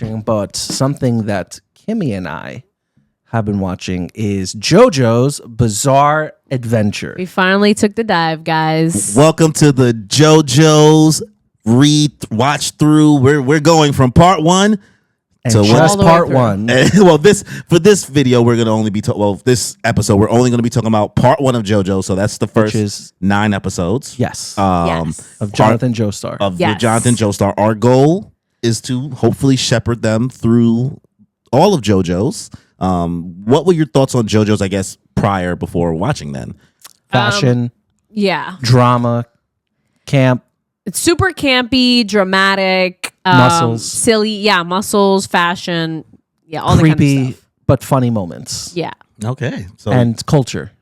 watching, but something that Kimmy and I have been watching is JoJo's Bizarre Adventure. We finally took the dive, guys. Welcome to the JoJo's watch through. We're going from part 1 And to just part 1. Well, this video we're gonna only be this episode we're only gonna be talking about part 1 of JoJo. So that's the first 9 episodes. Yes. Yes. Of Jonathan Joestar. Of the Jonathan Joestar. Our goal is to hopefully shepherd them through all of JoJo's. What were your thoughts on JoJo's, I guess, before watching then? Fashion. Yeah. Drama. Camp. It's super campy, dramatic. Muscles. Silly. Yeah, muscles, fashion. Yeah, all the creepy, kind of stuff. but funny moments. Yeah. Okay. So And culture.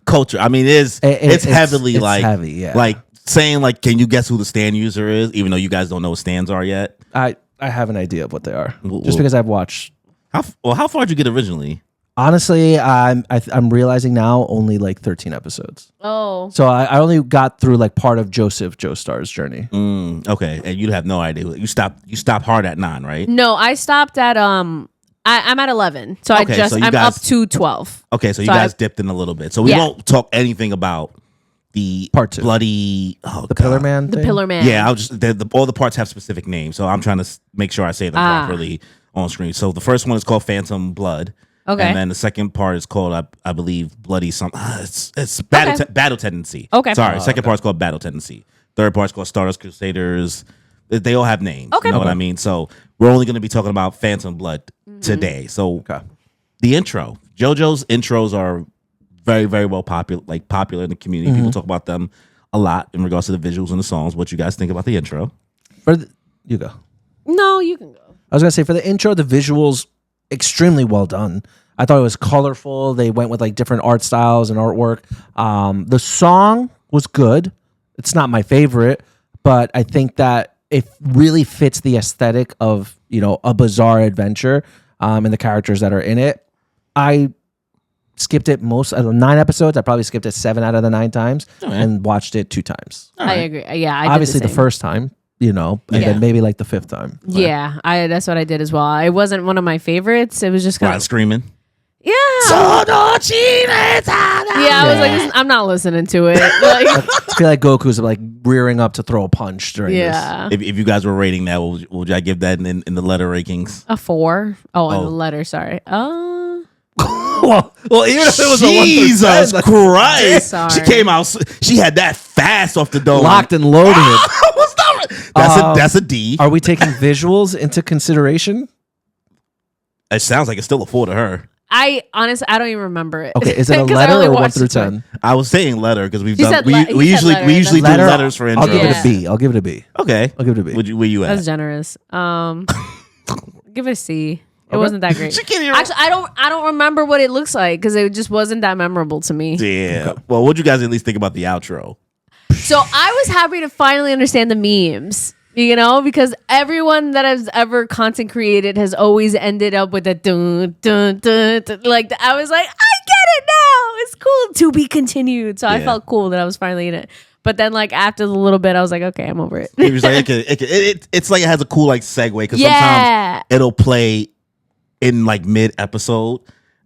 culture. I mean, it's heavily it's like heavy, yeah. like saying like, can you guess who the stand user is? Even though you guys don't know what stands are yet. I have an idea of what they are. Well, Just because I've watched. How far did you get originally? Honestly, I'm realizing now only like 13 episodes. Oh. So I only got through like part of Joseph Joestar's journey. Okay, and you have no idea. You stop hard at 9, right? No, I stopped at I'm at 11. So Okay, so I'm up to 12. Okay, so you guys dipped in a little bit. So we won't talk anything about the Part 2. bloody Pillar Man The thing? Pillar Man. Yeah, I'll just all the parts have specific names, so I'm trying to make sure I say them properly on screen. So the first one is called Phantom Blood. Okay. And then the second part is called, I believe, Bloody something. It's Battle Tendency. Okay. Sorry, second part's called Battle Tendency. Third part's called Stardust Crusaders. They all have names. Okay. You know what I mean? So we're only going to be talking about Phantom Blood today. So the intro. JoJo's intros are very, very well popular in the community. People talk about them a lot in regards to the visuals and the songs. What you guys think about the intro? You go. No, you can go. I was going to say, for the intro, the visuals, extremely well done. I thought it was colorful. They went with like different art styles and artwork. The song was good. It's not my favorite, but I think that it really fits the aesthetic of, a bizarre adventure and the characters that are in it. I skipped it most of the 9 episodes. I probably skipped it 7 out of the 9 times and watched it 2 times. I agree. Yeah, I obviously did the first time, and then maybe like the 5th time. Yeah, that's what I did as well. It wasn't one of my favorites. It was just kind of screaming. Yeah. Yeah, I was like, I'm not listening to it. Like, I feel like Goku's like rearing up to throw a punch during this. If you guys were rating that, what would I give that in the letter rankings? A 4. Oh, in the letter, sorry. well, even if it was Jesus a 1%, Christ, Sorry. she came out. She had that fast off the dome, locked and loaded. That's a D. Are we taking visuals into consideration? It sounds like it's still a 4 to her. I honestly, I don't even remember it. Okay, is it a 'Cause I letter only or 1 watched through it twice. 10? I was saying letter because we said usually do letter. letters for intro. I'll give it Yeah. a B. I'll give it a B. Okay, I'll give it a B. where you at? That's generous. Give it a C. It wasn't that great. She can't even- Actually, I don't remember what it looks like because it just wasn't that memorable to me. Yeah. Well, what'd you guys at least think about the outro? So I was happy to finally understand the memes, because everyone that has ever content created has always ended up with a dun dun dun, dun. Like I was like, I get it now. It's cool to be continued. So I felt cool that I was finally in it. But then, like after the little bit, I was like, okay, I'm over it. It was like it's like it has a cool like segue because sometimes it'll play in like mid episode,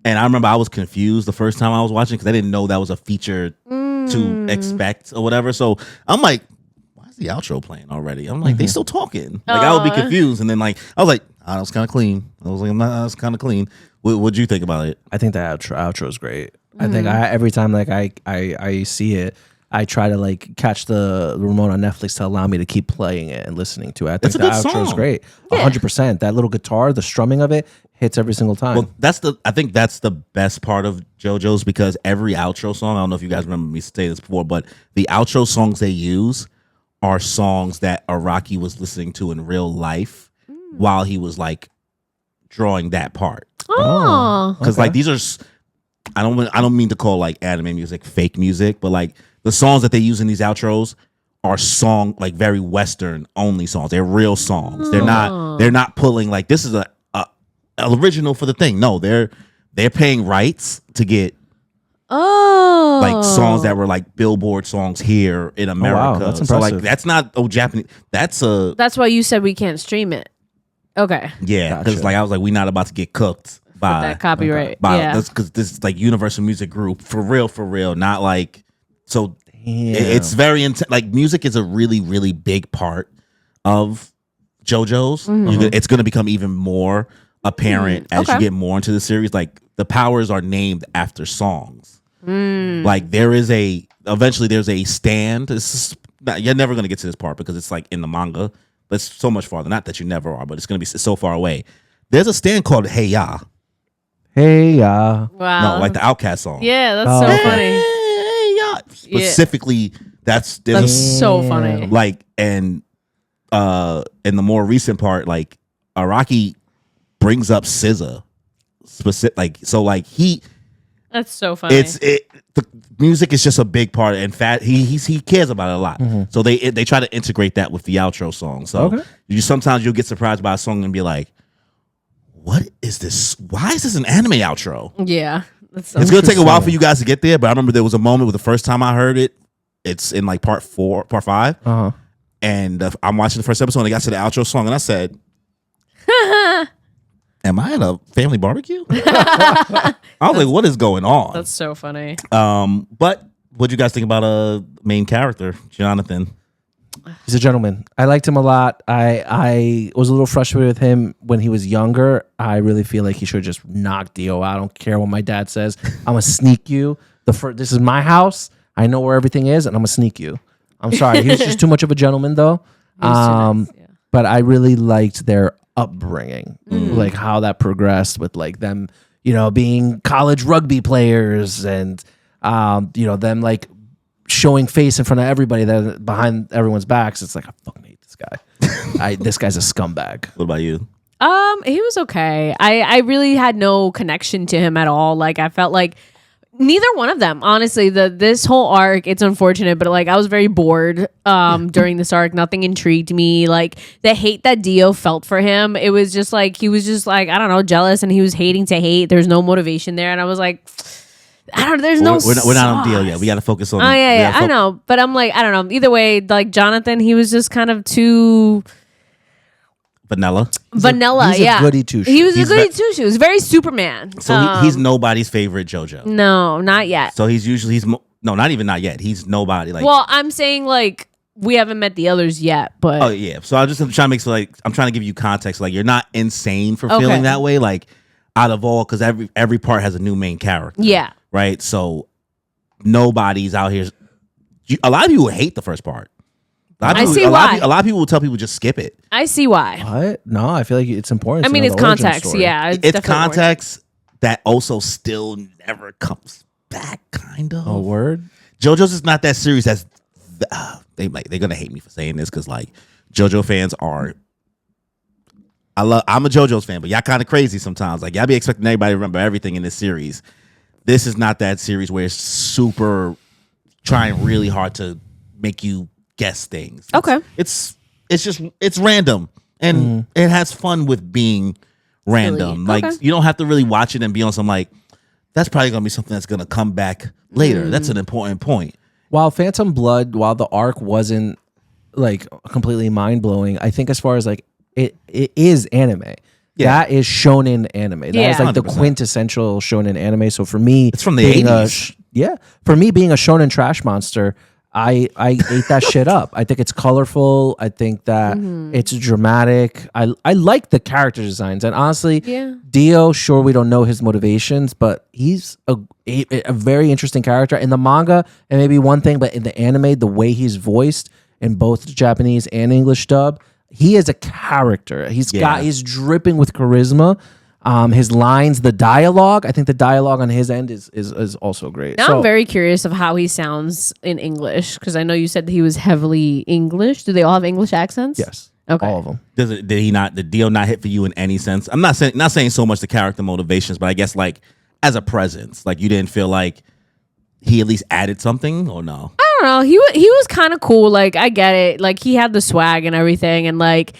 and I remember I was confused the first time I was watching because I didn't know that was a feature to expect or whatever. So I'm like, why is the outro playing already? I'm like, they still talking. Like I would be confused, and then like I was like, oh, that was kind of clean. I was like, that was kind of clean. What'd you think about it? I think the outro is great. I think every time like I see it, I try to like catch the remote on Netflix to allow me to keep playing it and listening to it. I think the outro is great. 100%. That little guitar, the strumming of it hits every single time. Well, I think that's the best part of JoJo's because every outro song, I don't know if you guys remember me saying this before, but the outro songs they use are songs that Araki was listening to in real life while he was like drawing that part. Oh, Because like these are, I don't mean to call like anime music fake music, but like the songs that they use in these outros are like very Western only songs. They're real songs. They're not pulling like this is a original for the thing. No, they're paying rights to get like songs that were like Billboard songs here in America. Wow, that's so impressive. like that's not Japanese. That's why you said we can't stream it. Okay. Yeah, because Gotcha. like I was like, we not about to get cooked by That copyright. by Yeah. because this is like Universal Music Group for real, not like so. Damn. It's very like music is a really really big part of JoJo's. It's going to become even more apparent as you Okay. get more into the series. Like the powers are named after songs. Like there's a stand. You're never going to get to this part because it's like in the manga. But it's so much farther. Not that you never are, but it's going to be so far away. There's a stand called Hey Ya. Hey, yeah. Wow. No, like the Outcast song. Yeah, that's Oh, so okay. funny. Hey Ya. Specifically, there's That's a so funny. like and in the more recent part, like Araki brings up SZA specific, like so like That's so funny. the music is just a big part. In fact, he cares about it a lot. So they try to integrate that with the outro song. So Okay. you'll get surprised by a song and be like, what is this? Why is this an anime outro? Yeah. That's so It's gonna take a while for you guys to get there, but I remember there was a moment where the first time I heard it, it's in like part 5, and I'm watching the first episode and I got to the outro song and I said, am I at a family barbecue? I was like, what is going on? That's so funny. But what'd you guys think about main character, Jonathan? He's a gentleman. I liked him a lot. I was a little frustrated with him when he was younger. I really feel like he should just knock Dio out. I don't care what my dad says. I'm gonna sneak you. This is my house. I know where everything is, and I'm gonna sneak you. I'm sorry. He was just too much of a gentleman, though. He was too nice, yeah. But I really liked their upbringing, like how that progressed with like them, being college rugby players and them like showing face in front of everybody that behind everyone's backs. It's like, I fucking hate this guy. This guy's a scumbag. What about you? He was okay. I really had no connection to him at all. Like I felt like neither one of them, honestly. This whole arc, it's unfortunate, but like I was very bored during this arc. Nothing intrigued me. Like the hate that Dio felt for him, it was just like he was just like, I don't know, jealous, and he was hating to hate. There's no motivation there, and I was like, I don't know. There's no. We're not on Deal yet. We got to focus on. Oh yeah, I know, but I'm like, I don't know. Either way, like Jonathan, he was just kind of too vanilla. He's a goody two shoes. He was a goody two shoes. Very Superman. So he's nobody's favorite JoJo. No, not yet. So not even not yet. He's nobody. Like, Well, I'm saying like we haven't met the others yet, but oh yeah. So I'm trying to make I'm trying to give you context. Like you're not insane for feeling that way. Like out of all, because every part has a new main character. yeah. Right. So nobody's out here. A lot of people hate the first part. I see why. A lot of people will tell people just skip it. I see why. What? No, I feel like it's important. I mean, it's context. Yeah, It's definitely context that also still never comes back. Kind of. A word. JoJo's is not that series. They're gonna hate me for saying this because like JoJo fans are. I'm a JoJo's fan, but y'all kind of crazy sometimes. Like y'all be expecting everybody to remember everything in this series. This is not that series where it's super trying really hard to make you guess things. It's random and it has fun with being random. Really? Like you don't have to really watch it and be on some like that's probably gonna be something that's gonna come back later. That's an important point. While Phantom Blood, while the arc wasn't like completely mind blowing, I think as far as like it is anime. Yeah. That is shonen anime. That is like the 100%. quintessential shonen anime. So for me, It's from the being 80s. for me being a shonen trash monster, I ate that shit up. I think it's colorful. I think that it's dramatic. I like the character designs, and honestly, Dio. Sure, we don't know his motivations, but he's a very interesting character in the manga. And maybe one thing, but in the anime, the way he's voiced in both Japanese and English dub, he is a character. He's dripping with charisma. His lines, the dialogue. I think the dialogue on his end is also great. Now I'm very curious of how he sounds in English because I know you said that he was heavily English. Do they all have English accents? Yes. Okay. All of them. Did Dio not hit for you in any sense? I'm not saying so much the character motivations, but I guess like as a presence, like you didn't feel like he at least added something or no? I don't know. He was kind of cool. Like I get it. Like he had the swag and everything, and like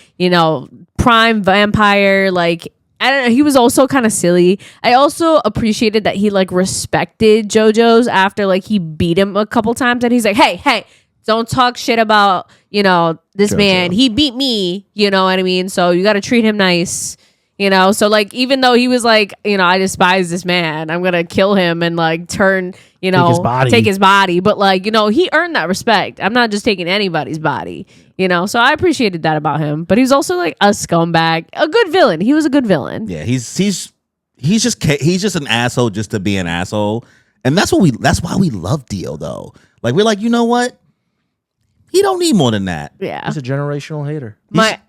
prime vampire. Like I don't know. He was also kind of silly. I also appreciated that he like respected JoJo's after like he beat him a couple times, and he's like, hey, it's don't talk shit about, this Jojo. man. He beat me, you know what I mean? So you got to treat him nice, So like, even though he was like, I despise this man, I'm going to kill him and like turn, take his body. But like, he earned that respect. I'm not just taking anybody's body, So I appreciated that about him. But he's also like a scumbag, a good villain. He was a good villain. Yeah, he's just an asshole just to be an asshole. And that's why we love Dio though. Like we're like, you know what? He don't need more than that. Yeah. He's a generational hater.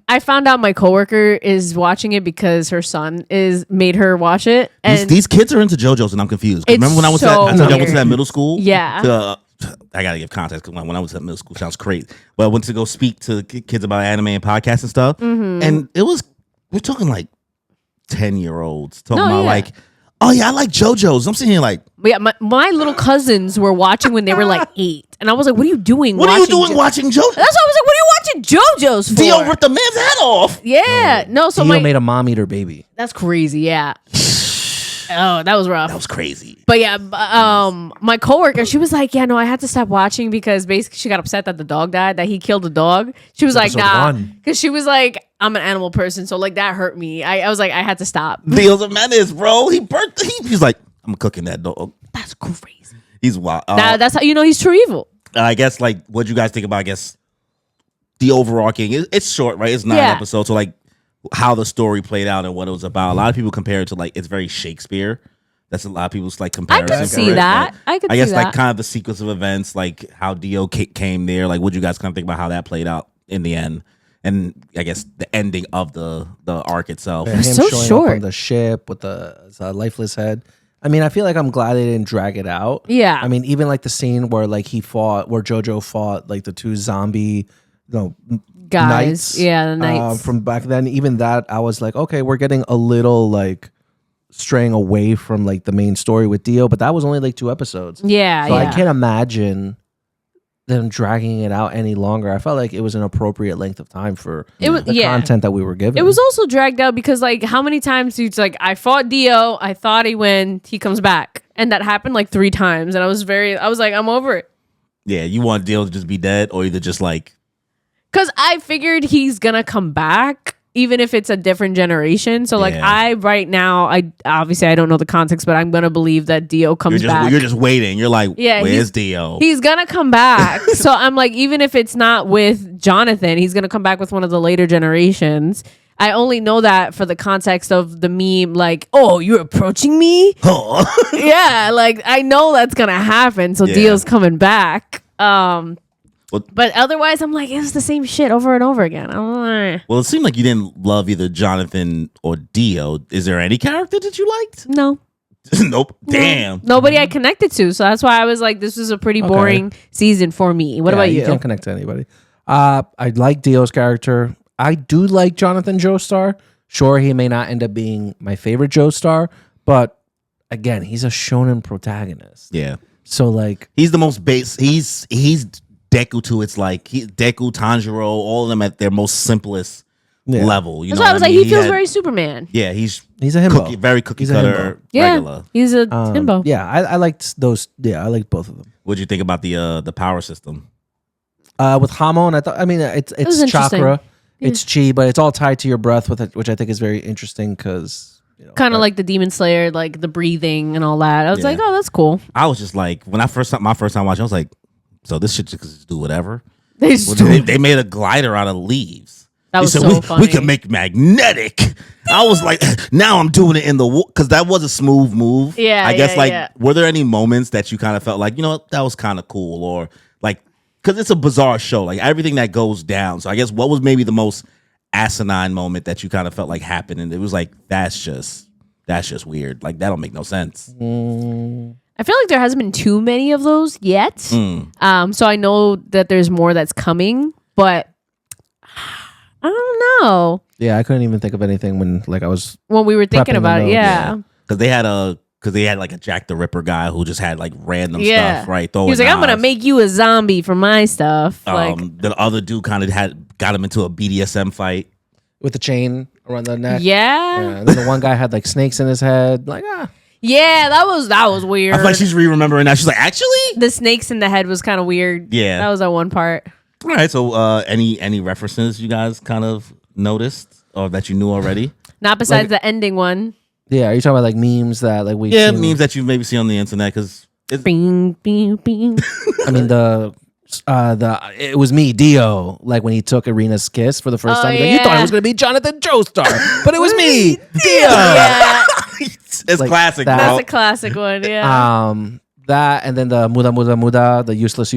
I found out my coworker is watching it because her son made her watch it. And These kids are into JoJo's, and I'm confused. Remember when I went to that middle school? Yeah. I gotta give context because when I was at middle school, sounds crazy. But I went to go speak to kids about anime and podcasts and stuff, and we're talking like 10-year-olds talking about like, oh yeah, I like JoJo's. I'm sitting here like, yeah, my little cousins were watching when they were like 8. And I was like, what are you doing watching JoJo? That's why I was like, what are you watching JoJo's for? Dio ripped the man's head off. Yeah. No, so Dio made a mom eat her baby. That's crazy, yeah. Oh, that was rough. That was crazy. But yeah, my coworker, she was like, yeah, no, I had to stop watching because basically she got upset that the dog died, that he killed the dog. She was like, nah. Because she was like, I'm an animal person, so like that hurt me. I was like, I had to stop. Dio's a menace, bro. He's like, I'm cooking that dog. That's crazy. He's wild. That's how you know he's true evil. I guess like what you guys think about, I guess, the overarching, it's short, right? It's 9 episodes. So like how the story played out and what it was about. A lot of people compare it to like, it's very Shakespeare. That's a lot of people's like comparison. I could see that. I guess like kind of the sequence of events, like how Dio came there. Like what you guys kind of think about how that played out in the end? And I guess the ending of the arc itself. Yeah, him so showing short. up on the ship with the lifeless head. I mean, I feel like I'm glad they didn't drag it out. Yeah. I mean, even like the scene where like where Jojo fought like the 2 zombie, guys. knights. Yeah, the knights. From back then, even that, I was like, okay, we're getting a little like straying away from like the main story with Dio, but that was only like 2 episodes. Yeah, so I can't imagine them dragging it out any longer. I felt like it was an appropriate length of time for the content that we were given. It was also dragged out because like how many times it's like I fought Dio, I thought he went, he comes back, and that happened like 3 times, and I was like, I'm over it. Yeah, you want Dio to just be dead, or either just like, because I figured he's gonna come back. Even if it's a different generation. So like right now, I don't know the context, but I'm going to believe that Dio comes back. You're just waiting. You're like, where's Dio? He's going to come back. So I'm like, even if it's not with Jonathan, he's going to come back with one of the later generations. I only know that for the context of the meme, like, oh, you're approaching me? Yeah, like I know that's going to happen. So Dio's coming back. But otherwise, I'm like, it's the same shit over and over again. Well, it seemed like you didn't love either Jonathan or Dio. Is there any character that you liked? No. Nope. Damn. Nobody I connected to. So that's why I was like, this was a pretty boring season for me. What about you? You can't connect to anybody. I like Dio's character. I do like Jonathan Joestar. Sure, he may not end up being my favorite Joestar, but again, he's a shonen protagonist. Yeah. So like, he's the most base. He's Deku to its like Deku, Tanjiro, all of them at their most simplest level. You That's know why I was like, mean? he feels very Superman. Yeah, he's a himbo. Very cookie cutter, regular. He's a himbo. Yeah, I liked those. Yeah, I liked both of them. What'd you think about the power system? With Hamon, it's chakra, it's chi, but it's all tied to your breath with it, which I think is very interesting because kind of like the Demon Slayer, like the breathing and all that. I was like, oh, that's cool. I was just like, when my first time watching, I was like, so this shit just do whatever. They made a glider out of leaves. That was so funny. We can make magnetic. I was like, now I'm doing it in the because that was a smooth move. Yeah, I guess were there any moments that you kind of felt like, that was kind of cool, or like, because it's a bizarre show, like everything that goes down. So I guess what was maybe the most asinine moment that you kind of felt like happened, and it was like that's just weird. Like that don't make no sense. I feel like there hasn't been too many of those yet. So I know that there's more that's coming, but I don't know. Yeah, I couldn't even think of anything when we were thinking about it. Yeah, because they had like a Jack the Ripper guy who just had like random stuff, right? He was like, I'm gonna make you a zombie for my stuff. The other dude kind of got him into a BDSM fight with the chain around the neck. Yeah. And then the one guy had like snakes in his head. Like, Yeah, that was weird. I feel like she's re-remembering now. She's like, actually, the snakes in the head was kind of weird. Yeah. that was that one part. all right. So, any references you guys kind of noticed or that you knew already? Not besides the ending one. Yeah, are you talking about like memes that like we? Memes that you maybe see on the internet because Bing, bing, bing. I mean it was me, Dio, like when he took Arena's kiss for the first time. He's like, you thought it was gonna be Jonathan Joestar, but it was me, Dio. Yeah, it's Like classic, that. bro. that's a classic one. Yeah. That and then the muda, the useless.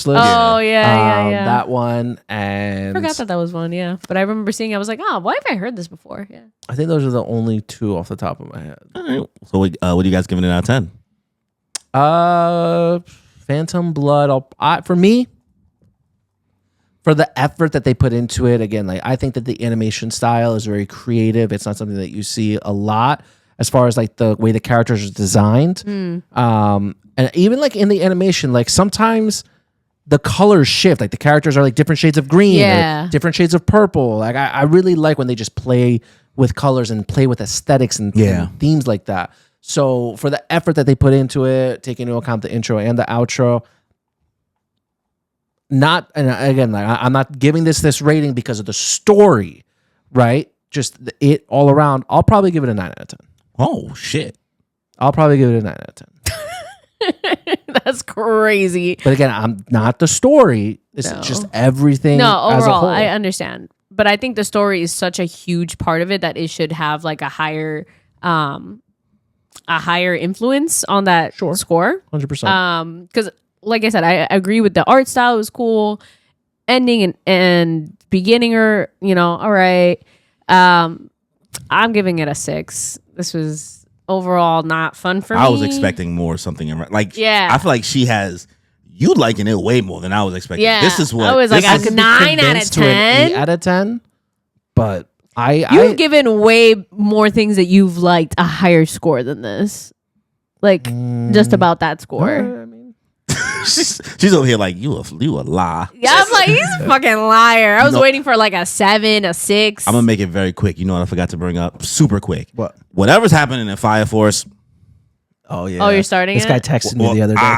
Oh yeah. That one, and I forgot that was one. Yeah, but I remember seeing. I was like, oh, why have I heard this before? Yeah. I think those are the only two off the top of my head. All right. So, what are you guys giving it out of 10? Phantom Blood. For me, for the effort that they put into it, again, like I think that the animation style is very creative. It's not something that you see a lot as far as like the way the characters are designed. And even like in the animation, like sometimes the colors shift. Like the characters are like different shades of green, or different shades of purple. Like I really like when they just play with colors and play with aesthetics and themes like that. So for the effort that they put into it, taking into account the intro and the outro, and again, like I'm not giving this rating because of the story, right? Just it all around. I'll probably give it a 9 out of 10. Oh shit! I'll probably give it a 9 out of 10. That's crazy. But again, I'm not the story. It's just everything. No, as a overall, whole. I understand. But I think the story is such a huge part of it that it should have like a higher influence on that score. 100%. Because like I said, I agree with the art style. It was cool. Ending and beginning are, all right. I'm giving it a 6. This was overall not fun for me. I was expecting more something. I feel like she has you liking it way more than I was expecting. Yeah, This is what I was like I a could be 9 out of convinced to an 10. 8 out of 10. But You've given way more things that you've liked a higher score than this. Like just about that score. I mean, she's over here like you a lie. Yeah, I'm like, he's a fucking liar. I was waiting for like a 7, a 6. I'm gonna make it very quick. You know what I forgot to bring up? Super quick. What? Whatever's happening in Fire Force. Oh yeah. Oh, you're starting This it? guy texted me the other day.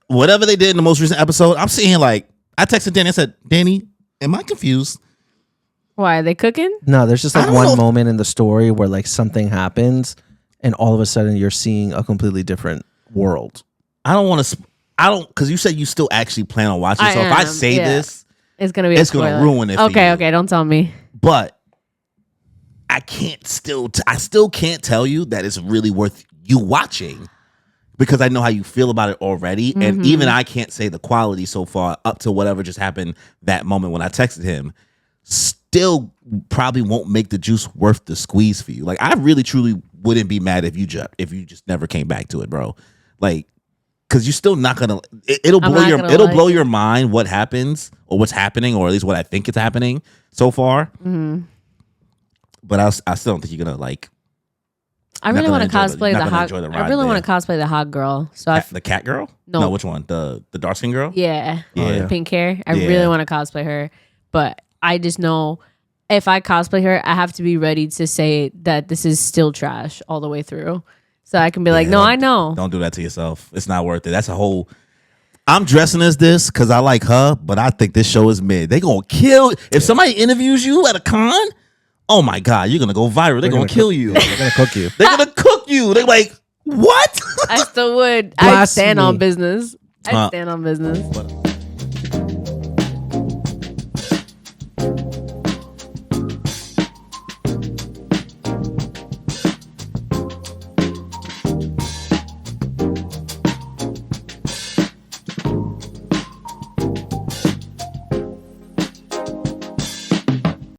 Whatever they did in the most recent episode, I'm sitting here like I texted Danny. I said, Danny, am I confused? Why are they cooking? No, there's just I like don't one know. moment in the story where like something happens, and all of a sudden you're seeing a completely different world. I don't want to. Because you said you still actually plan on watching. So if I say this, it's gonna be. it's gonna ruin it. For Okay, you. okay, don't tell me. But I can't I still can't tell you that it's really worth you watching because I know how you feel about it already, and even I can't say the quality so far up to whatever just happened that moment when I texted him. Still, probably won't make the juice worth the squeeze for you. Like I really, truly wouldn't be mad if you just never came back to it, bro. Like. Because you're still not gonna. It'll blow your mind what happens or what's happening, or at least what I think is happening so far. But I still don't think you're gonna like. I really want to cosplay the hot. I really want to cosplay the hot girl. So the cat girl. No, which one? The dark skin girl. Yeah, Yeah. pink hair. I really want to cosplay her, but I just know if I cosplay her, I have to be ready to say that this is still trash all the way through. So I can be like, no, I know. Don't do that to yourself. It's not worth it. That's a whole. I'm dressing as this because I like her, but I think this show is mid. They gonna kill. If somebody interviews you at a con, oh my god, you're gonna go viral. They're gonna kill you. They're gonna cook you. They're gonna cook you. They're like, what? I still would. I stand on business. I stand on business.